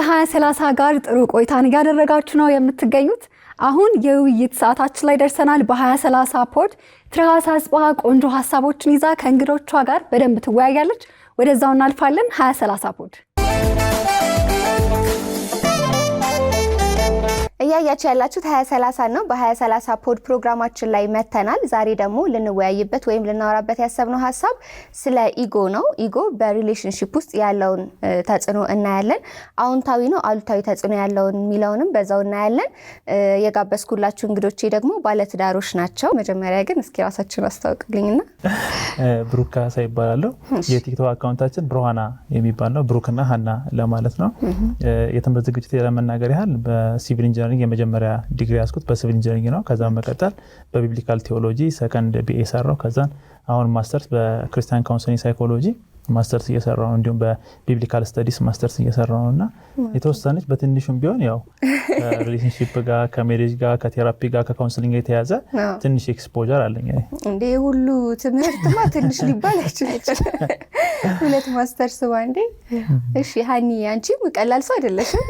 ከ2030 ጋር ጥሩ ቆይታን ያደረጋችሁ ነው የምትገኙት። አሁን የውይይት ሰዓታችን ላይ ደርሰናል። በ2030 ፖድ ትርሃስ አጽባህ ቆንጆ ሀሳቦችን ይዛ ከእንግዶቿ ጋር በደንብ ትወያያለች። ወደዛው እናልፋለን። 2030 ፖድ እያያችሁ ያላችሁት 2030 ነው። በ2030 ፖድ ፕሮግራማችን ላይ መተናል። ዛሬ ደግሞ ልንወያይበት ወይም ልናወራበት ያሰብነው ሀሳብ ስለ ኢጎ ነው። ኢጎ በሪሌሽንሺፕ ውስጥ ያለውን ተጽዕኖ እናያለን። አዎንታዊ ነው አሉታዊ ተጽዕኖ ያለውን የሚለውንም በዛው እናያለን። የጋበዝኩላችሁ እንግዶቼ ደግሞ ባለትዳሮች ናቸው። መጀመሪያ ግን እስኪ ራሳችሁን አስተዋውቁልኝና። ብሩክ ካሳ ይባላለሁ። የቲክቶክ አካውንታችን ብሩሃና የሚባል ነው። ብሩክና ሃና ለማለት ነው። የትምህርት ዝግጅት ለመናገር ያህል በሲቪል ኢንጂነሪንግ የመጀመሪያ ዲግሪ ያስኩት በሲቪል ኢንጂነሪንግ ነው። ከዛም መቀጠል በቢብሊካል ቴዎሎጂ ሰከንድ ቢኤ ሰራው። ከዛን አሁን ማስተርስ በክርስቲያን ካውንስሊንግ ሳይኮሎጂ ማስተርስ እየሰራው ነው። እንዲሁም በቢብሊካል ስተዲስ ማስተርስ እየሰራው ነውና የተወሰነች በትንሹም ቢሆን ያው ሪሌሽንሺፕ ጋር ከሜሪጅ ጋር ከቴራፒ ጋር ከካውንስሊንግ የተያዘ ትንሽ ኤክስፖዠር አለኝ። እንዴ ሁሉ ትምህርትማ ትንሽ ሊባል አይችልም። ሁለት ማስተርስ ባንዴ። እሺ ሃኒ አንቺ ቀላል ሰው አይደለሽም።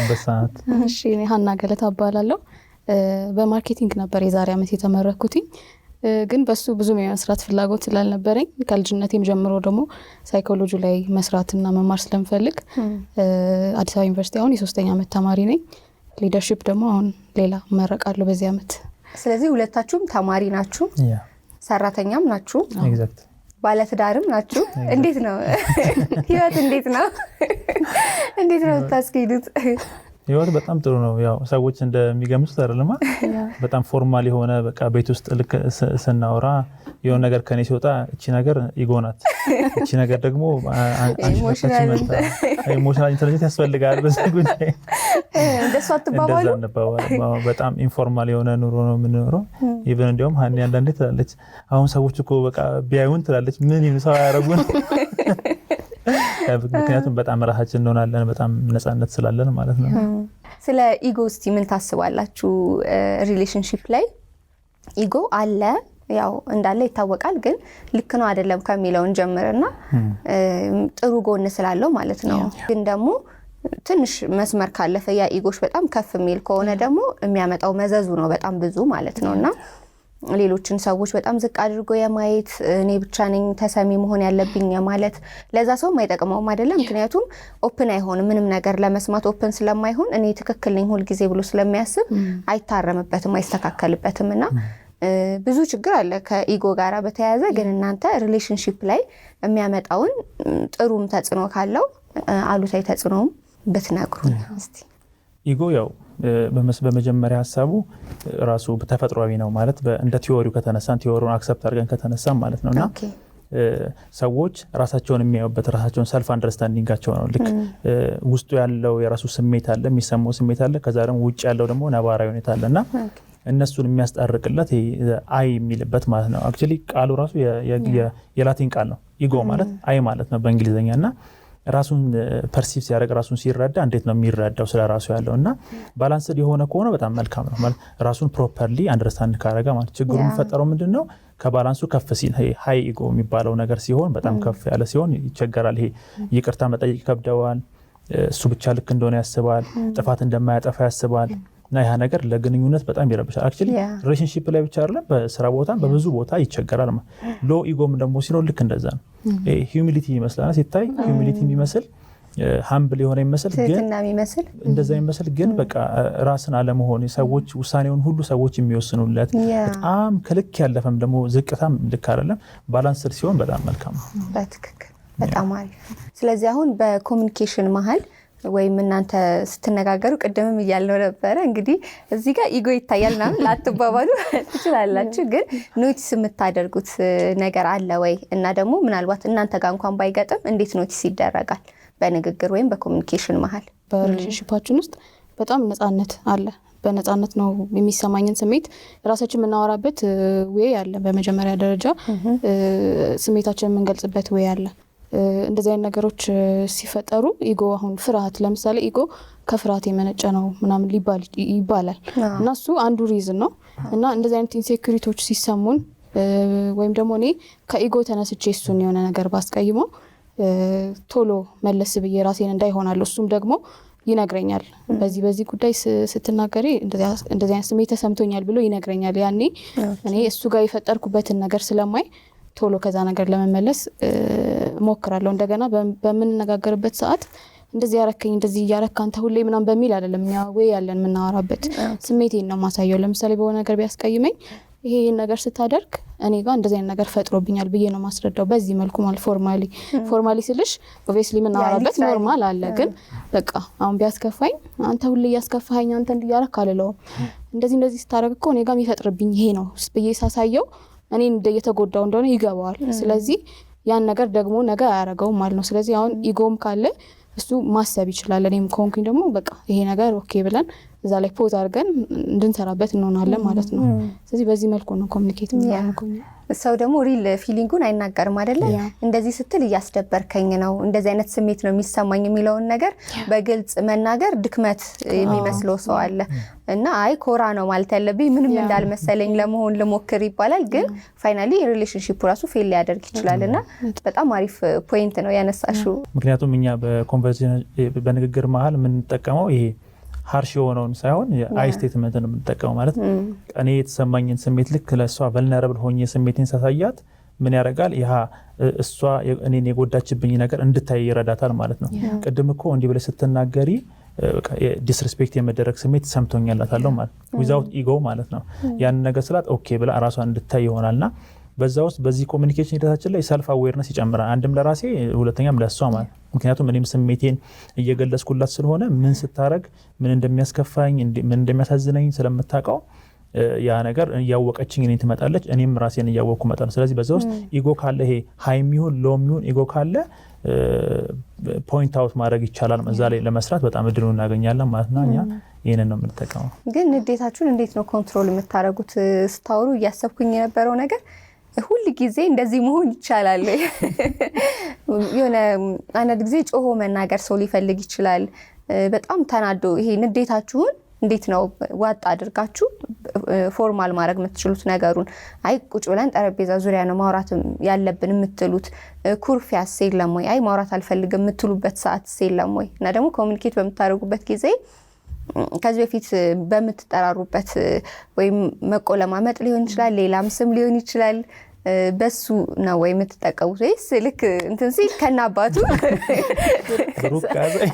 በሰዓት እሺ እኔ ሃና ገለታ እባላለሁ። በማርኬቲንግ ነበር የዛሬ ዓመት የተመረኩትኝ። ግን በሱ ብዙ የመስራት ፍላጎት ስላልነበረኝ ከልጅነቴም ጀምሮ ደግሞ ሳይኮሎጂ ላይ መስራትና መማር ስለምፈልግ አዲስ አበባ ዩኒቨርሲቲ አሁን የ3ኛ ዓመት ተማሪ ነኝ። ሊደርሺፕ ደግሞ አሁን ሌላ መረቃለሁ በዚህ ዓመት። ስለዚህ ሁለታችሁም ተማሪ ናችሁ፣ ሰራተኛም ናችሁ፣ ኤግዛክት ባለትዳርም ናችሁ። እንዴት ነው ህይወት? እንዴት ነው ታስኬዱት? ህይወት በጣም ጥሩ ነው። ያው ሰዎች እንደሚገምቱት አይደለም። በጣም ፎርማል የሆነ በቃ ቤት ውስጥ ልክ ስናወራ የሆነ ነገር ከኔ ሲወጣ እቺ ነገር ኢጎናት፣ እቺ ነገር ደግሞ ኢሞሽናል ኢንተለጀንስ ያስፈልጋል። በዚህ ጉዳይ እንደሷ አትባባሉ። በጣም ኢንፎርማል የሆነ ኑሮ ነው የምንኖረው። ኢቭን እንዲያውም ሃኒ አንዳንዴ ትላለች አሁን ሰዎች እኮ በቃ ቢያዩን ትላለች ምን ይምሰው ያረጉን። ምክንያቱም በጣም ራሳችን እንሆናለን፣ በጣም ነፃነት ስላለን ማለት ነው። ስለ ኢጎ እስቲ ምን ታስባላችሁ? ሪሌሽንሺፕ ላይ ኢጎ አለ፣ ያው እንዳለ ይታወቃል። ግን ልክ ነው አይደለም ከሚለውን ጀምርና ጥሩ ጎን ስላለው ማለት ነው። ግን ደግሞ ትንሽ መስመር ካለፈ ያ ኢጎሽ በጣም ከፍ የሚል ከሆነ ደግሞ የሚያመጣው መዘዙ ነው በጣም ብዙ ማለት ነውና ሌሎችን ሰዎች በጣም ዝቅ አድርጎ የማየት እኔ ብቻ ነኝ ተሰሚ መሆን ያለብኝ ማለት ለዛ ሰው ማይጠቅመውም አይደለም። ምክንያቱም ኦፕን አይሆንም፣ ምንም ነገር ለመስማት ኦፕን ስለማይሆን እኔ ትክክል ነኝ ሁሉ ጊዜ ብሎ ስለሚያስብ አይታረምበትም፣ አይስተካከልበትም እና ብዙ ችግር አለ ከኢጎ ጋራ በተያያዘ። ግን እናንተ ሪሌሽንሺፕ ላይ የሚያመጣውን ጥሩም ተጽዕኖ ካለው አሉታዊ ተጽዕኖም ብትነግሩን እስቲ። ኢጎ ያው በመጀመሪያ ሀሳቡ ራሱ ተፈጥሯዊ ነው ማለት እንደ ቲዮሪው ከተነሳን ቲዮሪውን አክሰፕት አድርገን ከተነሳን ማለት ነውና ሰዎች ራሳቸውን የሚያዩበት ራሳቸውን ሰልፍ አንደርስታንዲንጋቸው ነው። ልክ ውስጡ ያለው የራሱ ስሜት አለ፣ የሚሰማው ስሜት አለ። ከዛ ደግሞ ውጭ ያለው ደግሞ ነባራዊ ሁኔታ አለና እነሱን የሚያስጣርቅለት አይ የሚልበት ማለት ነው። አክቹሊ ቃሉ ራሱ የላቲን ቃል ነው። ኢጎ ማለት አይ ማለት ነው በእንግሊዘኛና ራሱን ፐርሲቭ ሲያደርግ ራሱን ሲረዳ እንዴት ነው የሚረዳው ስለ ራሱ ያለውና ባላንስድ የሆነ ከሆነ በጣም መልካም ነው ማለት ራሱን ፕሮፐርሊ አንደርስታንድ ካደረገ ማለት። ችግሩ የሚፈጠረው ምንድነው? ከባላንሱ ከፍ ሲል ሃይ ኢጎ የሚባለው ነገር ሲሆን በጣም ከፍ ያለ ሲሆን ይቸገራል። ይሄ ይቅርታ መጠየቅ ይከብደዋል። እሱ ብቻ ልክ እንደሆነ ያስባል፣ ጥፋት እንደማያጠፋ ያስባል እና ያ ነገር ለግንኙነት በጣም ይረብሻል። አክቹሊ ሪሌሽንሺፕ ላይ ብቻ አይደለም በስራ ቦታም በብዙ ቦታ ይቸገራል ማለት። ሎ ኢጎም ደግሞ ሲኖር ልክ እንደዛ ነው። ሂዩሚሊቲ ይመስላል ሲታይ፣ ሂዩሚሊቲ የሚመስል ሃምብል የሆነ ይመስል ግን እንደዛ ይመስል ግን በቃ ራስን አለመሆን፣ ሰዎች ውሳኔውን ሁሉ ሰዎች የሚወስኑለት በጣም ከልክ ያለፈም ደግሞ ዝቅታም ልክ አይደለም። ባላንስድ ሲሆን በጣም መልካም ነው። በትክክል በጣም አሪፍ። ስለዚህ አሁን በኮሙኒኬሽን መሀል ወይም እናንተ ስትነጋገሩ ቅድምም እያልነው ነበረ እንግዲህ እዚህ ጋር ኢጎ ይታያልና ላትባባሉ ትችላላችሁ። ግን ኖቲስ የምታደርጉት ነገር አለ ወይ? እና ደግሞ ምናልባት እናንተ ጋር እንኳን ባይገጥም እንዴት ኖቲስ ይደረጋል በንግግር ወይም በኮሙኒኬሽን መሀል? በሪሌሽንሺፓችን ውስጥ በጣም ነፃነት አለ። በነፃነት ነው የሚሰማኝን ስሜት ራሳችን የምናወራበት ወይ አለ። በመጀመሪያ ደረጃ ስሜታችንን የምንገልጽበት ወይ አለ። እንደዚህ አይነት ነገሮች ሲፈጠሩ ኢጎ አሁን ፍርሃት ለምሳሌ ኢጎ ከፍርሃት የመነጨ ነው ምናምን ይባላል እና እሱ አንዱ ሪዝን ነው። እና እንደዚህ አይነት ኢንሴኩሪቲዎች ሲሰሙን ወይም ደግሞ እኔ ከኢጎ ተነስቼ እሱን የሆነ ነገር ባስቀይመው ቶሎ መለስ ብዬ ራሴን እንዳይሆናለሁ እሱም ደግሞ ይነግረኛል። በዚህ ጉዳይ ስትናገሪ እንደዚህ አይነት ስሜት ተሰምቶኛል ብሎ ይነግረኛል። ያኔ እኔ እሱ ጋር የፈጠርኩበትን ነገር ስለማይ ቶሎ ከዛ ነገር ለመመለስ ሞክራለሁ። እንደገና በምንነጋገርበት ሰዓት እንደዚህ ያረከኝ እንደዚህ ያረካ አንተ ሁሌ ምናምን በሚል አይደለም እኛ ወይ ያለን የምናወራበት ስሜቴን ነው ማሳየው። ለምሳሌ በሆነ ነገር ቢያስቀይመኝ ይሄ ነገር ስታደርግ እኔ ጋር እንደዚህ አይነት ነገር ፈጥሮብኛል ብዬ ነው ማስረዳው። በዚህ መልኩ ማለት ፎርማሊ ስልሽ ኦብቪየስሊ ምናወራበት ኖርማል አለ። ግን በቃ አሁን ቢያስከፋኝ አንተ ሁሌ ያስከፋኝ አንተ እንዲያረክ አልለውም። እንደዚህ ስታደርግ እኮ እኔ ጋር የሚፈጥርብኝ ይሄ ነው ብዬ ሳሳየው እኔ እየተጎዳው እንደሆነ ይገባዋል። ስለዚህ ያን ነገር ደግሞ ነገ አያረገውም ማለት ነው። ስለዚህ አሁን ኢጎም ካለ እሱ ማሰብ ይችላል። እኔም ኮንኩኝ ደግሞ በቃ ይሄ ነገር ኦኬ ብለን እዛ ላይ ፖዝ አድርገን እንድንሰራበት እንሆናለን ማለት ነው። ስለዚህ በዚህ መልኩ ነው ኮሚኒኬት የሚያደርገው። ሰው ደግሞ ሪል ፊሊንጉን አይናገርም አይደለ? እንደዚህ ስትል እያስደበርከኝ ነው፣ እንደዚህ አይነት ስሜት ነው የሚሰማኝ የሚለውን ነገር በግልጽ መናገር ድክመት የሚመስለው ሰው አለ እና አይ ኮራ ነው ማለት ያለብኝ ምንም እንዳልመሰለኝ ለመሆን ልሞክር ይባላል። ግን ፋይናሊ ሪሌሽንሺፑ ራሱ ፌል ሊያደርግ ይችላልና በጣም አሪፍ ፖይንት ነው ያነሳሽው። ምክንያቱም እኛ በኮንቨርሴሽን በንግግር መሀል የምንጠቀመው ይሄ ሃርሽ የሆነውን ሳይሆን አይ ስቴትመንት ነው የምንጠቀመው። ማለት እኔ የተሰማኝን ስሜት ልክ ለሷ ቨልነራብል ሆኜ ስሜቴን ሳሳያት ምን ያደርጋል ይሃ እሷ እኔን የጎዳችብኝ ነገር እንድታይ ይረዳታል ማለት ነው። ቅድም እኮ እንዲህ ብለሽ ስትናገሪ ዲስሪስፔክት የመደረግ ስሜት ሰምቶኛላታለሁ ማለት ዊዛውት ኢጎ ማለት ነው። ያን ነገር ስላት ኦኬ ብላ ራሷን እንድታይ ይሆናልና በዛ ውስጥ በዚህ ኮሚኒኬሽን ሂደታችን ላይ ሰልፍ አዌርነስ ይጨምራል። አንድም ለራሴ ሁለተኛም ለሷ ማለት ምክንያቱም እኔም ስሜቴን እየገለጽኩላት ስለሆነ ምን ስታረግ ምን እንደሚያስከፋኝ ምን እንደሚያሳዝነኝ ስለምታውቀው ያ ነገር እያወቀችኝ እኔን ትመጣለች፣ እኔም ራሴን እያወቅኩ መጣለሁ። ስለዚህ በዛ ውስጥ ኢጎ ካለ ይሄ ሃይም ይሁን ሎም ይሁን ኢጎ ካለ ፖይንት አውት ማድረግ ይቻላል። እዛ ላይ ለመስራት በጣም እድሉን እናገኛለን ማለት ነው። እኛ ይሄንን ነው የምንጠቀመው። ግን ንዴታችሁን እንዴት ነው ኮንትሮል የምታደርጉት? ስታወሩ እያሰብኩኝ የነበረው ነገር ሁሉ ጊዜ እንደዚህ መሆን ይቻላል? የሆነ አንድ ጊዜ ጮሆ መናገር ሰው ሊፈልግ ይችላል። በጣም ተናዶ ይሄ ንዴታችሁን እንዴት ነው ዋጣ አድርጋችሁ ፎርማል ማድረግ የምትችሉት ነገሩን? አይ ቁጭ ብለን ጠረጴዛ ዙሪያ ነው ማውራት ያለብን የምትሉት ኩርፊያ የለም ወይ? አይ ማውራት አልፈልግም የምትሉበት ሰዓት የለም ወይ? እና ደግሞ ኮሚኒኬት በምታደርጉበት ጊዜ ከዚህ በፊት በምትጠራሩበት ወይም መቆለማመጥ ሊሆን ይችላል፣ ሌላም ስም ሊሆን ይችላል፣ በሱ ነው ወይ የምትጠቀሙት? ወይስ ልክ እንትን ሲል ከናባቱ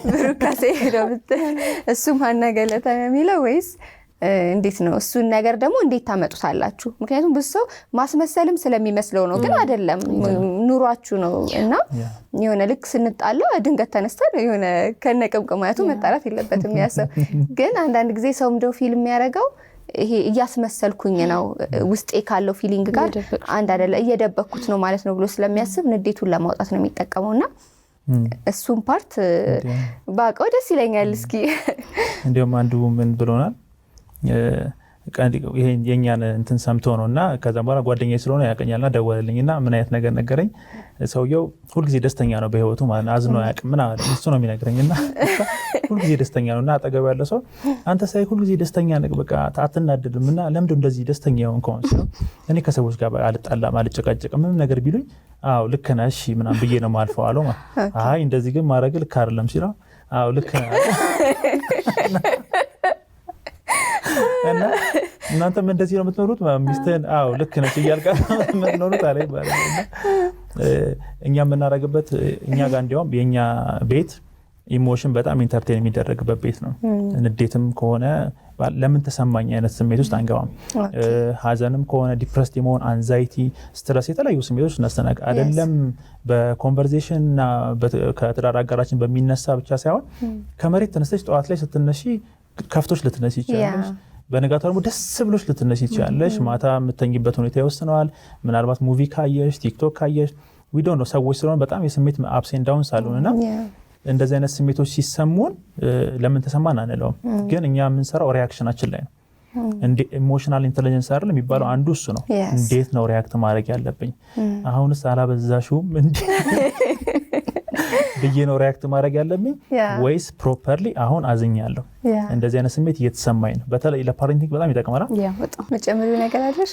ብሩካሴ ነው እሱ ማና ገለታ ነው የሚለው ወይስ እንዴት ነው? እሱን ነገር ደግሞ እንዴት ታመጡታላችሁ? ምክንያቱም ብዙ ሰው ማስመሰልም ስለሚመስለው ነው፣ ግን አይደለም ኑሯችሁ ነው። እና የሆነ ልክ ስንጣላ ድንገት ተነስተን የሆነ ከነቅምቅማቱ መጣላት የለበትም ያሰው። ግን አንዳንድ ጊዜ ሰው እንደው ፊልም የሚያደርገው ይሄ እያስመሰልኩኝ ነው ውስጤ ካለው ፊሊንግ ጋር አንድ አይደለ እየደበኩት ነው ማለት ነው ብሎ ስለሚያስብ ንዴቱን ለማውጣት ነው የሚጠቀመውና እሱን ፓርት ባቀው ደስ ይለኛል። እስኪ እንደውም አንዱ ምን ብሎናል ይሄን የኛን እንትን ሰምቶ ነውና ከዛ በኋላ ጓደኛዬ ስለሆነ ያቀኛልና ደወለልኝና ምን አይነት ነገር ነገረኝ። ሰውየው ሁሉ ጊዜ ደስተኛ ነው በህይወቱ ማለት አዝኖ ያቅም ምን አለ እሱ ነው የሚነግረኝና ሁሉ ጊዜ ደስተኛ ነውና አጠገብ ያለ ሰው አንተ ሳይ ሁሉ ጊዜ ደስተኛ ነህ በቃ አትናደድምና ለምን እንደዚህ ደስተኛ ሆንከው? እኔ ከሰዎች ጋር አልጣላም አልጨቃጨቅም ምንም ነገር ቢሉኝ አዎ ልክ ነህ እሺ ምናምን ብዬ ነው ማልፈው አለው ማለት አይ እንደዚህ ግን ማድረግ ልክ አይደለም ሲለው አዎ ልክ ነህ እና እናንተም እንደዚህ ነው የምትኖሩት ሚስትህን አዎ ልክ ነች እያልቃል የምትኖሩት አለኝ ማለት ነው። እኛ የምናደርግበት እኛ ጋር እንዲያውም የኛ ቤት ኢሞሽን በጣም ኢንተርቴን የሚደረግበት ቤት ነው። ንዴትም ከሆነ ለምን ተሰማኝ አይነት ስሜት ውስጥ አንገባም። ሀዘንም ከሆነ ዲፕረስድ የመሆን አንዛይቲ፣ ስትረስ የተለያዩ ስሜቶች እናስተናግ አይደለም በኮንቨርሴሽን እና ከትዳር አጋራችን በሚነሳ ብቻ ሳይሆን ከመሬት ተነስተሽ ጠዋት ላይ ስትነሺ ከፍቶች ልትነሺ ይችላልሽ፣ በነጋታው ደግሞ ደስ ብሎሽ ልትነሺ ይችላልሽ። ማታ የምተኝበት ሁኔታ ይወስነዋል። ምናልባት ሙቪ ካየሽ ቲክቶክ ካየሽ ዊ ዶንት ኖ ሰዎች ስለሆነ በጣም የስሜት አፕስ ኤንድ ዳውንስ አሉና እንደዚህ አይነት ስሜቶች ሲሰሙን ለምን ተሰማን አንለውም። ግን እኛ የምንሰራው ሪአክሽናችን ላይ ነው። ኢሞሽናል ኢንተለጀንስ አይደል የሚባለው አንዱ እሱ ነው። እንዴት ነው ሪያክት ማድረግ ያለብኝ? አሁንስ አላበዛሽውም እንዴ ብዬ ነው ሪያክት ማድረግ ያለብኝ ወይስ ፕሮፐርሊ አሁን አዝኛለሁ? እንደዚህ አይነት ስሜት እየተሰማኝ ነው። በተለይ ለፓረንቲንግ በጣም ይጠቅማል። በጣም መጨመሩ ነገር አለሽ።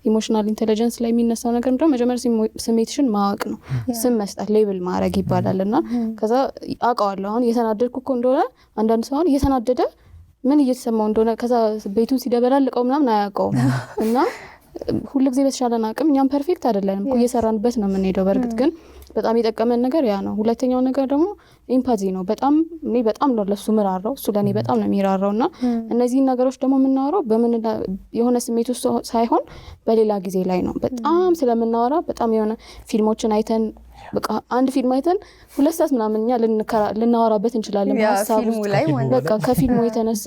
ኢሞሽናል ኢንተለጀንስ ላይ የሚነሳው ነገር ምንድነው? መጀመሪያ ስሜትሽን ማወቅ ነው። ስም መስጠት ሌብል ማድረግ ይባላልና ከዛ አውቀዋለሁ አሁን እየተናደድኩ እኮ እንደሆነ አንዳንድ ሰው አሁን እየተናደደ ምን እየተሰማው እንደሆነ ከዛ ቤቱን ሲደበላልቀው ምናምን አያውቀውም እና ሁሉ ጊዜ በተሻለን አቅም እኛም ፐርፌክት አይደለንም እኮ እየሰራንበት ነው የምንሄደው። በእርግጥ ግን በጣም የጠቀመን ነገር ያ ነው። ሁለተኛው ነገር ደግሞ ኢምፓቲ ነው። በጣም እኔ በጣም ነው ለሱ ምራራው፣ እሱ ለኔ በጣም ነው የሚራራውና እነዚህ ነገሮች ደግሞ የምናወራው በምን የሆነ ስሜት ውስጥ ሳይሆን በሌላ ጊዜ ላይ ነው። በጣም ስለምናወራ በጣም የሆነ ፊልሞችን አይተን በቃ አንድ ፊልም አይተን 2 ሰዓት ምናምን እኛ ልናወራበት እንችላለን በሐሳብ ውስጥ በቃ ከፊልሙ የተነሳ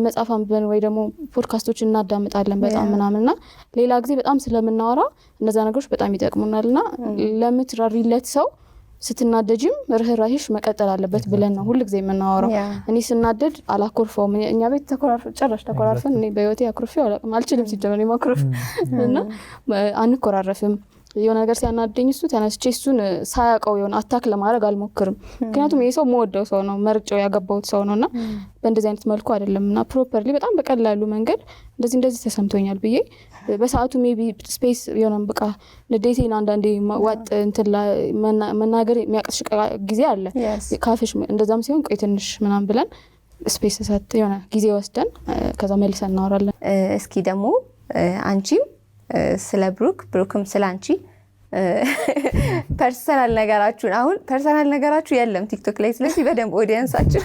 መጽሐፍ አንብበን ወይ ደግሞ ፖድካስቶች እናዳምጣለን በጣም ምናምንና ሌላ ጊዜ በጣም ስለምናወራ እነዛ ነገሮች በጣም ይጠቅሙናልና ለምትራሪለት ሰው ስትናደጂም ርህራሄሽ መቀጠል አለበት ብለን ነው ሁሉ ጊዜ የምናወራው። እኔ ስናደድ አላኮርፈውም። እኛ ቤት ተኮራርፈን እኔ በህይወቴ አኩርፌው አልችልም ሲጀመር ማኩረፍ እና አንኮራረፍም። የሆነ ነገር ሲያናደኝ እሱ ተነስቼ እሱን ሳያውቀው የሆነ አታክ ለማድረግ አልሞክርም። ምክንያቱም ይሄ ሰው መወደው ሰው ነው፣ መርጬው ያገባሁት ሰው ነውና በእንደዚህ አይነት መልኩ አይደለምና ፕሮፐርሊ በጣም በቀላሉ መንገድ እንደዚህ ተሰምቶኛል ብዬ በሰዓቱ ሜቢ ስፔስ የሆነ በቃ ንዴቴን አንዳንዴ ዋጥ እንትን መናገር የሚያቅስሽ ጊዜ አለ ካፍሽ። እንደዛም ሲሆን ቆይ ትንሽ ምናምን ብለን ስፔስ ሰጥ የሆነ ጊዜ ወስደን ከዛ መልሰን እናወራለን። እስኪ ደግሞ አንቺም ስለ ብሩክም ስለ አንቺ ፐርሰናል ነገራችሁን አሁን ፐርሰናል ነገራችሁ የለም ቲክቶክ ላይ። ስለዚህ በደንብ ኦዲየንሳችን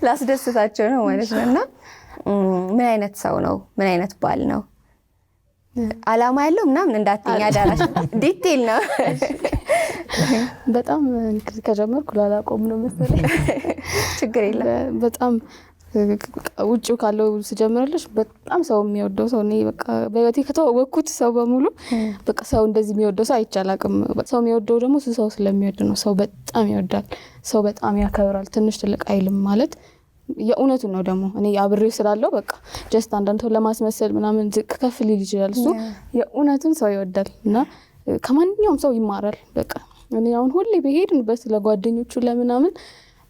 ላስደስታቸው ነው ማለት ነው። እና ምን አይነት ሰው ነው? ምን አይነት ባል ነው? አላማ ያለው ምናምን እንዳትኛ ዳራሽ ዲቴል ነው። በጣም ከጀመርኩ ላላቆም ነው መሰለኝ። ችግር የለም። በጣም ውጭው ካለው ስጀምርልሽ በጣም ሰው የሚወደው ሰው ነው። በቃ በህይወቴ ከተዋወቅኩት ሰው በሙሉ በቃ ሰው እንደዚህ የሚወደው ሰው አይቻላቅም። ሰው የሚወደው ደግሞ ሰው ስለሚወድ ነው። ሰው በጣም ይወዳል፣ ሰው በጣም ያከብራል። ትንሽ ትልቅ አይልም ማለት የእውነቱ ነው። ደግሞ እኔ አብሬው ስላለው በቃ ጀስት አንዳንድ ሰው ለማስመሰል ምናምን ዝቅ ከፍ ሊል ይችላል። እሱ የእውነቱን ሰው ይወዳል እና ከማንኛውም ሰው ይማራል። በቃ እኔ አሁን ሁሌ በሄድንበት ለጓደኞቹ ለምናምን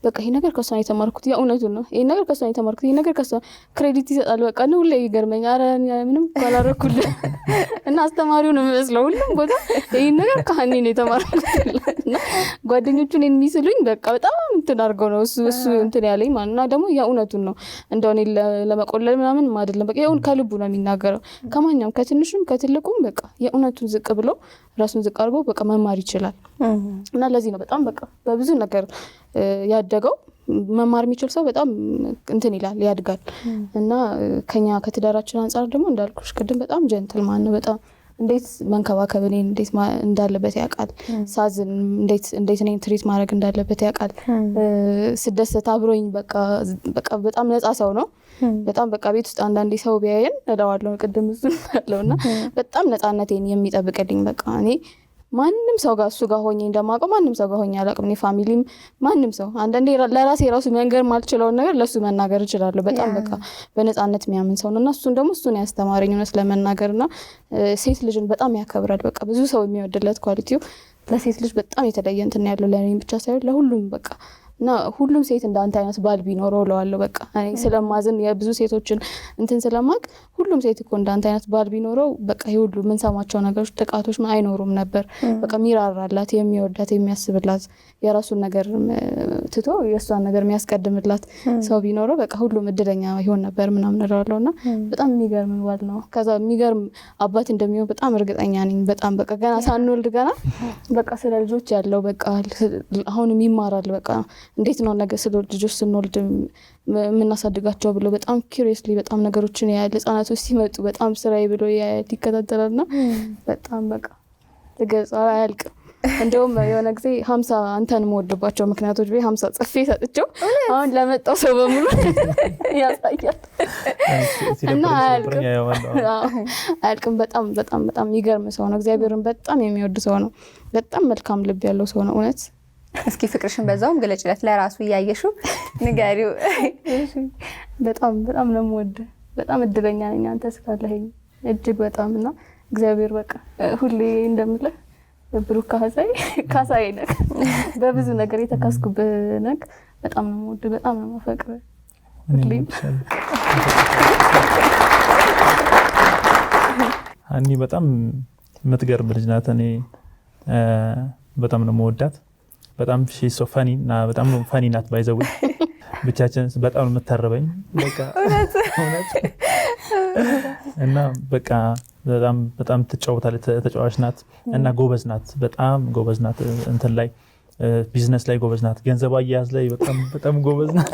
በቃ ይሄ ነገር ከሷ የተማርኩት የእውነቱ ነው። ይሄ ነገር ከሷ የተማርኩት ይሄ ነገር ከሷ ክሬዲት ይሰጣል። በቃ ነው ሁሌ ይገርመኝ። አረ ምንም ባላረኩል እና አስተማሪው ነው የሚመስለው ሁሉም ቦታ ይሄ ነገር ከሀኒ ነው የተማርኩት እና ጓደኞቹን የሚስሉኝ በቃ በጣም እንትን አድርገው ነው እሱ እንትን ያለኝ ማለት ነው። ደግሞ የእውነቱን ነው እንደው እኔ ለመቆለል ምናምን አይደለም። በቃ የእውን ከልቡ ነው የሚናገረው። ከማንኛውም ከትንሹም ከትልቁም በቃ የእውነቱን ዝቅ ብሎ ራሱን ዝቅ አድርጎ በቃ መማር ይችላል እና ለዚህ ነው በጣም በቃ በብዙ ነገር ያደገው። መማር የሚችል ሰው በጣም እንትን ይላል ያድጋል። እና ከኛ ከትዳራችን አንፃር ደግሞ እንዳልኩሽ ቅድም በጣም ጀንትልማን ነው። በጣም እንዴት መንከባከብ እኔን እንዴት እንዳለበት ያውቃል። ሳዝን እንዴት እኔን ትሪት ማድረግ እንዳለበት ያውቃል። ስደሰት አብሮኝ በቃ በጣም ነፃ ሰው ነው። በጣም በቃ ቤት ውስጥ አንዳንዴ ሰው ቢያየን እለዋለሁ ቅድም እሱ ያለውና በጣም ነፃነቴን የሚጠብቅልኝ በቃ እኔ ማንም ሰው ጋር እሱ ጋር ሆኜ እንደማውቀው ማንም ሰው ጋር ሆኜ አላውቅም። እኔ ፋሚሊም ማንም ሰው አንዳንዴ ለራሴ ራሱ መንገር ማልችለውን ነገር ለሱ መናገር እችላለሁ። በጣም በቃ በነፃነት የሚያምን ሰው ነውና እሱን ደግሞ እሱን ያስተማረኝ ነው ስለመናገርና ሴት ልጅን በጣም ያከብራል። በቃ ብዙ ሰው የሚወድለት ኳሊቲው ለሴት ልጅ በጣም የተለየ እንትን ያለው ለኔ ብቻ ሳይሆን ለሁሉም በቃ እና ሁሉም ሴት እንዳንተ አይነት ባል ቢኖረው ለዋለው በቃ እኔ ስለማዝን የብዙ ሴቶችን እንትን ስለማቅ ሁሉም ሴት እኮ እንዳንተ አይነት ባል ቢኖረው በቃ ይሁሉ ምን ሰማቸው ነገሮች ጥቃቶች አይኖሩም ነበር። በቃ ሚራራላት የሚወዳት የሚያስብላት የራሱን ነገር ትቶ የሷን ነገር የሚያስቀድምላት ሰው ቢኖረው በቃ ሁሉም እድለኛ ይሆን ነበር ምናምን እላለውና በጣም የሚገርም ባል ነው። ከዛ የሚገርም አባት እንደሚሆን በጣም እርግጠኛ ነኝ። በጣም በቃ ገና ሳንወልድ ገና በቃ ስለ ልጆች ያለው በቃ አሁንም ይማራል። በቃ እንዴት ነው ነገ ስለ ልጆች ስንወልድ የምናሳድጋቸው ብሎ በጣም ኪሪየስሊ በጣም ነገሮችን ያያል። ህጻናቶች ሲመጡ በጣም ስራዬ ብሎ ይከታተላልና በጣም በቃ ትገጻ አያልቅም። እንደውም የሆነ ጊዜ 50 አንተን የምወድባቸው ምክንያቶች 50 ጽፌ ሰጥቼው አሁን ለመጣው ሰው በሙሉ ያሳያል እና አያልቅም። በጣም በጣም በጣም የሚገርም ሰው ነው። እግዚአብሔርን በጣም የሚወድ ሰው ነው። በጣም መልካም ልብ ያለው ሰው ነው እውነት። እስኪ ፍቅርሽን በዛውም ገለጭለት ለራሱ እያየሽው ንገሪው። በጣም በጣም ነው የምወድ በጣም እድለኛ ነኝ አንተ ስላለኸኝ እጅግ በጣም እና እግዚአብሔር በቃ ሁሌ እንደምልህ ብሩክ ካሳዬ ነህ በብዙ ነገር የተካስኩብህ ነህ። በጣም ነው የምወድህ፣ በጣም ነው የማፈቅርህ። አኒ በጣም የምትገርም ልጅ ናት። እኔ በጣም ነው የምወዳት። በጣም ሺ ሶ ፈኒ እና በጣም ፈኒ ናት። ባይዘው ብቻችን በጣም ነው የምታረበኝ በቃ እውነት እና በቃ በጣም ትጫወታለች፣ ተጫዋች ናት እና ጎበዝ ናት፣ በጣም ጎበዝ ናት። እንትን ላይ ቢዝነስ ላይ ጎበዝ ናት፣ ገንዘብ አያያዝ ላይ በጣም ጎበዝ ናት።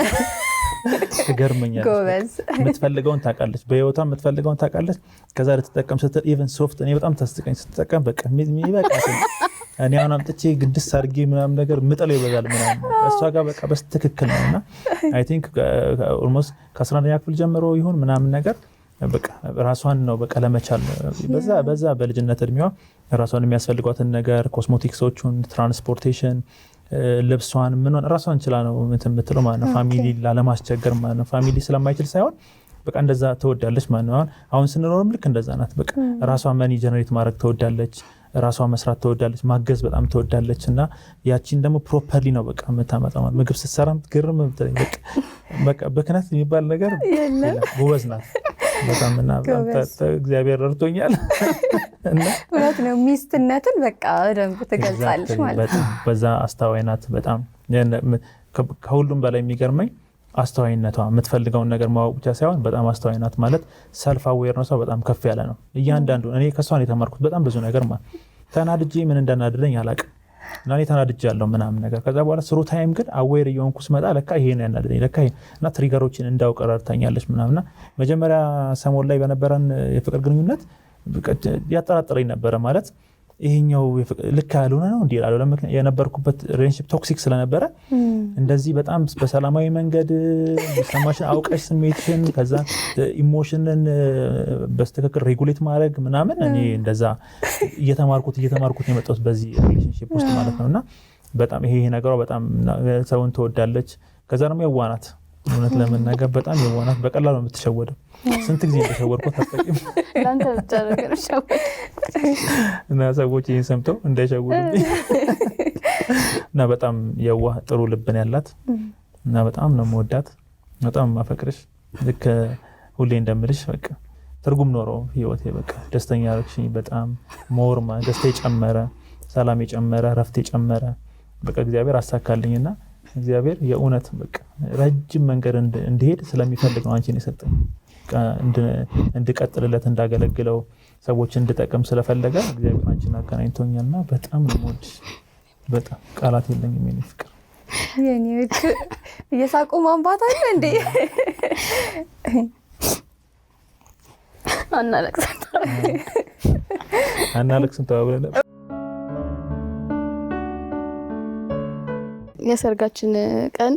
ትገርመኛለች። ጎበዝ የምትፈልገውን ታውቃለች፣ በህይወቷ የምትፈልገውን ታውቃለች። ከዛ ልትጠቀም ስትል ኢቨን ሶፍት እኔ በጣም ታስቀኝ ስትጠቀም በቃ የሚበቃት እኔ አሁን አምጥቼ ግድስ አድርጌ ምናምን ነገር ምጥለው ይበዛል ምናምን እሷ ጋር በቃ በስትክክል ነው። እና አይ ቲንክ ኦልሞስት ከ11ኛ ክፍል ጀምሮ ይሁን ምናምን ነገር በቃ ራሷን ነው በቃ ለመቻል በዛ በልጅነት እድሜዋ ራሷን የሚያስፈልጓትን ነገር ኮስሞቲክሶቹን፣ ትራንስፖርቴሽን፣ ልብሷን ምንን ራሷን ችላ ነው የምትለው ማለት ነው። ፋሚሊ ላለማስቸገር ማለት ነው። ፋሚሊ ስለማይችል ሳይሆን በቃ እንደዛ ትወዳለች ማለት ነው። አሁን ስንኖርም ልክ እንደዛ ናት። በቃ ራሷን መኒ ጀነሬት ማድረግ ትወዳለች፣ ራሷን መስራት ትወዳለች፣ ማገዝ በጣም ትወዳለች። እና ያቺን ደግሞ ፕሮፐርሊ ነው በቃ የምታመጣው። ምግብ ስትሰራም ትገርም በቃ በክነት የሚባል ነገር ጎበዝ ናት በጣም እና እግዚአብሔር ረድቶኛል። እውነት ነው። ሚስትነትን በቃ በደንብ ትገልጻለች ማለት ነው። በዛ አስተዋይ ናት በጣም። ከሁሉም በላይ የሚገርመኝ አስተዋይነቷ፣ የምትፈልገውን ነገር ማወቅ ብቻ ሳይሆን በጣም አስተዋይ ናት ማለት ሰልፍ አዌርነሷ በጣም ከፍ ያለ ነው። እያንዳንዱ እኔ ከሷ ነው የተማርኩት በጣም ብዙ ነገር ማለት ተናድጄ ምን እንዳናደረኝ አላውቅም እና እኔ ተናድጃለሁ ምናምን ነገር ከዛ በኋላ ስሩ ታይም ግን አዌር እየሆንኩ ስመጣ ለካ ይሄ ነው ያናደረኝ ለካ እና ትሪገሮችን እንዳውቅ ረድታኛለች ምናምንና መጀመሪያ ሰሞን ላይ በነበረን የፍቅር ግንኙነት ያጠራጥረኝ ነበረ ማለት ይሄኛው ልክ ያልሆነ ነው እንዴ አለው። ለምክንያት የነበርኩበት ሪሌሽንሺፕ ቶክሲክ ስለነበረ እንደዚህ በጣም በሰላማዊ መንገድ ሰማሽን አውቀሽ ስሜትሽን ከዛ ኢሞሽንን በስተክክል ሬጉሌት ማድረግ ምናምን እኔ እንደዛ እየተማርኩት የመጣሁት በዚህ ሪሌሽንሺፕ ውስጥ ማለት ነውና በጣም ይሄ ነገሯ በጣም ሰውን ትወዳለች። ከዛ ደግሞ የዋናት እውነት ለመናገር በጣም የዋናት በቀላሉ ነው የምትሸወደው። ስንት ጊዜ እንደተሸወድኩት አታውቂም። ላንተ ብቻ ነገር ሸወድ እና ሰዎች ይሄን ሰምተው እንዳይሸወዱብኝ እና በጣም የዋህ ጥሩ ልብን ያላት እና በጣም ነው የምወዳት፣ በጣም ማፈቅርሽ። ልክ ሁሌ እንደምልሽ በቃ ትርጉም ኖረው ህይወቴ በቃ ደስተኛ አረግሽኝ። በጣም ሞርማ ደስታ የጨመረ፣ ሰላም የጨመረ፣ ረፍት የጨመረ በቃ እግዚአብሔር አሳካልኝና እግዚአብሔር የእውነት በቃ ረጅም መንገድ እንድሄድ ስለሚፈልግ ነው አንቺን የሰጠኝ። እንድቀጥልለት እንዳገለግለው ሰዎች እንድጠቅም ስለፈለገ እግዚአብሔር አንቺን አገናኝቶኛልና በጣም ነው የምወድሽ። በጣም ቃላት የለኝም የኔ ፍቅር። የኔ እየሳቁ ማንባት አለ እንዴ? አናለቅስም ተባብለን የሰርጋችን ቀን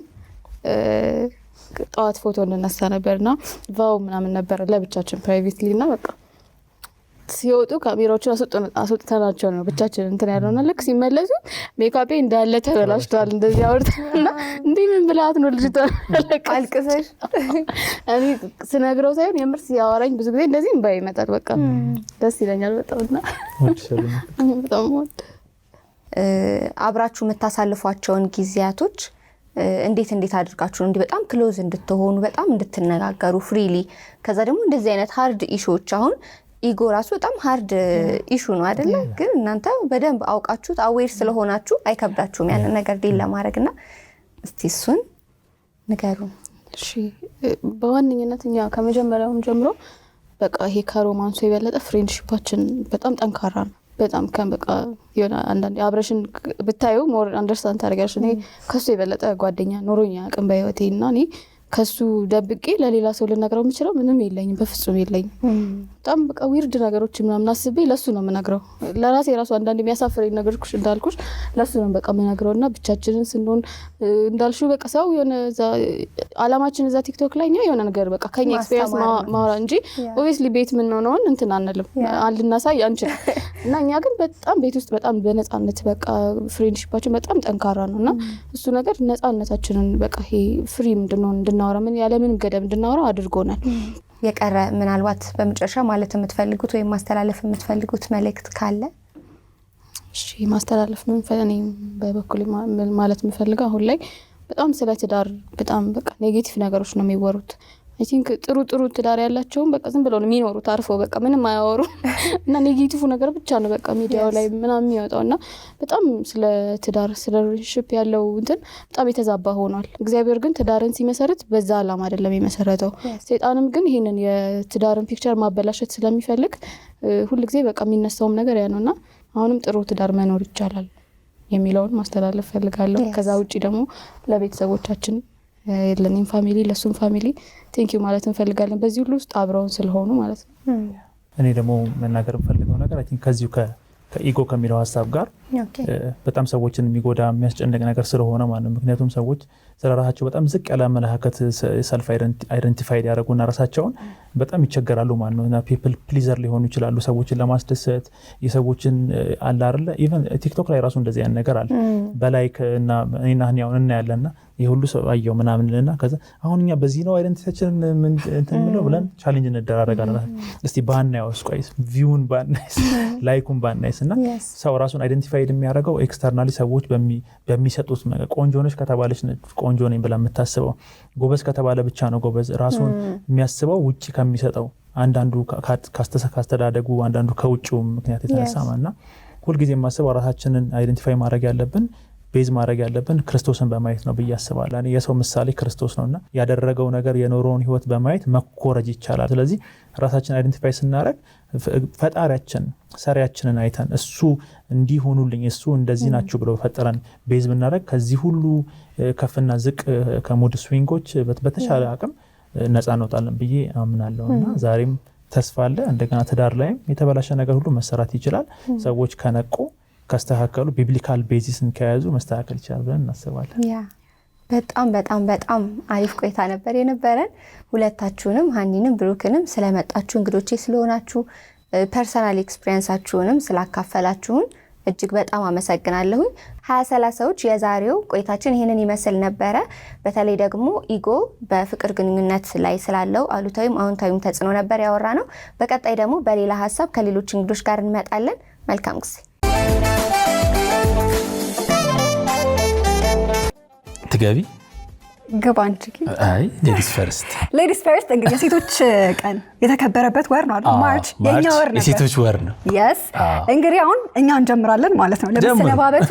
ጠዋት ፎቶ እንነሳ ነበርና ቫው ምናምን ነበር ለብቻችን ፕራይቬትሊ እና በቃ ሲወጡ ካሜራዎችን አስወጥተናቸው ነው ብቻችን እንትን ያለውና ልክ ሲመለሱ ሜካፔ እንዳለ ተበላሽቷል። እንደዚህ አውርተና እንዴ ምን ብላት ነው ልጅቷ አልቅሰሽ? እኔ ስነግረው ሳይሆን የምር ሲያወራኝ ብዙ ጊዜ እንደዚህ እንባ ይመጣል። በቃ ደስ ይለኛል በጣምና በጣም ወድ አብራችሁ የምታሳልፏቸውን ጊዜያቶች እንዴት አድርጋችሁ እንዴ በጣም ክሎዝ እንድትሆኑ በጣም እንድትነጋገሩ ፍሪሊ። ከዛ ደግሞ እንደዚህ አይነት ሃርድ ኢሹዎች አሁን ኢጎ ራሱ በጣም ሃርድ ኢሹ ነው አይደለ? ግን እናንተ በደንብ አውቃችሁት አዌር ስለሆናችሁ አይከብዳችሁም ያንን ነገር ዲል ለማድረግና እስቲ እሱን ንገሩን። እሺ በዋነኝነት እኛ ከመጀመሪያውም ጀምሮ በቃ ይሄ ከሮማንሱ የበለጠ ፍሬንድሺፓችን በጣም ጠንካራ ነው። በጣም በቃ የሆነ አንዳንዴ አብረሽን ብታዩ ሞር አንደርስታንድ ታደርጋለሽ። እኔ ከሱ የበለጠ ጓደኛ ኖሮኛ አቅም በህይወቴ እና እኔ ከሱ ደብቄ ለሌላ ሰው ልነግረው የምችለው ምንም የለኝም፣ በፍጹም የለኝም። በጣም በቃ ዊርድ ነገሮች ምናምን አስቤ ለሱ ነው የምነግረው። ለራሴ ራሱ አንዳንዴ የሚያሳፍረኝ ነገሮች እንዳልኩሽ ለሱ ነው በቃ የምነግረውና ብቻችንን ስንሆን እንዳልሽው በቃ ሰው የሆነ አላማችን እዛ ቲክቶክ ላይ የሆነ ነገር በቃ ከኛ ኤክስፒሪየንስ ማውራ እንጂ ኦብቪየስሊ ቤት ምን ሆነውን እንትን አንልም አልናሳይ አንችል እና እኛ ግን በጣም ቤት ውስጥ በጣም በነፃነት በቃ ፍሬንድሺፓችን በጣም ጠንካራ ነውና እሱ ነገር ነፃነታችንን በቃ ይሄ ፍሪ እንድንሆን እንድናወራ ምን ያለ ምንም ገደብ እንድናወራ አድርጎናል። የቀረ ምናልባት በመጨረሻ ማለት የምትፈልጉት ወይም ማስተላለፍ የምትፈልጉት መልእክት ካለ? እሺ ማስተላለፍ እኔ በበኩሌ ማለት የምፈልገው አሁን ላይ በጣም ስለ ትዳር በጣም በቃ ኔጌቲቭ ነገሮች ነው የሚወሩት። አይ ቲንክ ጥሩ ትዳር ያላቸውም በቃ ዝም ብለው ነው የሚኖሩት አርፈው በቃ ምንም አያወሩ እና ኔጌቲቭ ነገር ብቻ ነው በቃ ሚዲያው ላይ ምናምን የሚወጣውና በጣም ስለ ትዳር ስለ ሪሌሽንሺፕ ያለው እንትን በጣም የተዛባ ሆኗል። እግዚአብሔር ግን ትዳርን ሲመሰርት በዛ ዓላማ አይደለም የመሰረተው። ሰይጣንም ግን ይሄንን የትዳርን ፒክቸር ማበላሸት ስለሚፈልግ ሁልጊዜ በቃ የሚነሳውም ነገር ያ ነውና አሁንም ጥሩ ትዳር መኖር ይቻላል የሚለውን ማስተላለፍ ፈልጋለሁ። ከዛ ውጪ ደግሞ ለቤተሰቦቻችን ለኔም ፋሚሊ ለሱም ፋሚሊ ቴንክ ዩ ማለት እንፈልጋለን በዚህ ሁሉ ውስጥ አብረውን ስለሆኑ ማለት ነው። እኔ ደግሞ መናገር እንፈልገው ነገር አይ ቲንክ ከዚሁ ከኢጎ ከሚለው ሀሳብ ጋር በጣም ሰዎችን የሚጎዳ የሚያስጨንቅ ነገር ስለሆነ ማለት ነው። ምክንያቱም ሰዎች ስለራሳቸው በጣም ዝቅ ያለ አመለካከት ሰልፍ አይደንቲፋይድ ያደረጉና ራሳቸውን በጣም ይቸገራሉ ማለት ነው። እና ፒፕል ፕሊዘር ሊሆኑ ይችላሉ ሰዎችን ለማስደሰት የሰዎችን አለ አይደለ ኢቭን ቲክቶክ ላይ ራሱ እንደዚህ ያን ነገር አለ በላይክ እና እኔና ህኒያውን እናያለና የሁሉ ሰው አየው ምናምንልና ከዛ አሁን እኛ በዚህ ነው አይደንቲቲያችን ምን እንትን ነው ብለን ቻሌንጅ እንደራረጋለን። እስቲ ባናይስ ቆይስ ቪውን ባናይስ ላይኩን ባናይስ እና ሰው ራሱን አይደንቲፋይድ የሚያደርገው ኤክስተርናሊ ሰዎች በሚሰጡት ቆንጆ ነሽ ከተባለች ቆንጆ ነኝ ብላ የምታስበው ጎበዝ ከተባለ ብቻ ነው ጎበዝ ራሱን የሚያስበው ውጪ ከሚሰጠው አንዳንዱ ካስተዳደጉ አንዳንዱ ከውጪው ምክንያት የተነሳ ማለትና ሁልጊዜ የማስበው ራሳችንን አይደንቲፋይ ማድረግ ያለብን ቤዝ ማድረግ ያለብን ክርስቶስን በማየት ነው ብዬ አስባለሁ። እኔ የሰው ምሳሌ ክርስቶስ ነውና ያደረገው ነገር የኖረውን ህይወት በማየት መኮረጅ ይቻላል። ስለዚህ ራሳችንን አይደንቲፋይ ስናደርግ ፈጣሪያችን ሰሪያችንን አይተን እሱ እንዲሆኑልኝ እሱ እንደዚህ ናችሁ ብሎ ፈጠረን ቤዝ ብናደርግ ከዚህ ሁሉ ከፍና ዝቅ ከሙድ ስዊንጎች በተሻለ አቅም ነፃ እንወጣለን ብዬ አምናለሁና ዛሬም ተስፋ አለ። እንደገና ትዳር ላይም የተበላሸ ነገር ሁሉ መሰራት ይችላል። ሰዎች ከነቁ ካስተካከሉ ቢብሊካል ቤዚስን ከያዙ መስተካከል ይችላል ብለን እናስባለን። በጣም በጣም በጣም አሪፍ ቆይታ ነበር የነበረን። ሁለታችሁንም ሀኒንም ብሩክንም ስለመጣችሁ እንግዶቼ ስለሆናችሁ ፐርሰናል ኤክስፒሪየንሳችሁንም ስላካፈላችሁን እጅግ በጣም አመሰግናለሁ። 2030ዎች የዛሬው ቆይታችን ይሄንን ይመስል ነበረ። በተለይ ደግሞ ኢጎ በፍቅር ግንኙነት ላይ ስላለው አሉታዊም አዎንታዊም ተጽዕኖ ነበር ያወራነው። በቀጣይ ደግሞ በሌላ ሀሳብ ከሌሎች እንግዶች ጋር እንመጣለን። መልካም ጊዜ። ትገቢ ግባ እንጂ አይ ሌዲስ ፈርስት እንግዲህ የሴቶች ቀን የተከበረበት ወር ነው አይደል? ማርች የኛ ወር ነው፣ የሴቶች ወር ነው። yes እንግዲህ አሁን እኛ እንጀምራለን ማለት ነው። ለበሰነባበቱ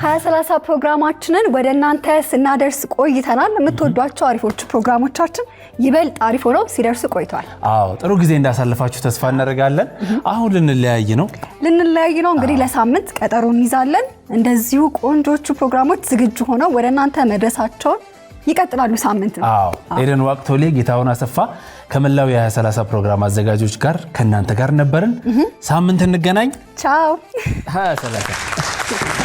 2030 ፕሮግራማችንን ወደ እናንተ ስናደርስ ቆይተናል። የምትወዷቸው አሪፎች ፕሮግራሞቻችን ይበልጥ አሪፍ ሆነው ሲደርሱ ቆይተዋል። ጥሩ ጊዜ እንዳሳለፋችሁ ተስፋ እናደርጋለን። አሁን ልንለያይ ነው እንግዲህ ለሳምንት ቀጠሮ እንይዛለን። እንደዚሁ ቆንጆቹ ፕሮግራሞች ዝግጁ ሆነው ወደ እናንተ መድረሳቸውን ይቀጥላሉ። ሳምንት ኤደን ዋቅቶሌ ጌታውን አሰፋ ከመላው የ2030 ፕሮግራም አዘጋጆች ጋር ከናንተ ጋር ነበርን። ሳምንት እንገናኝ። ቻው 2030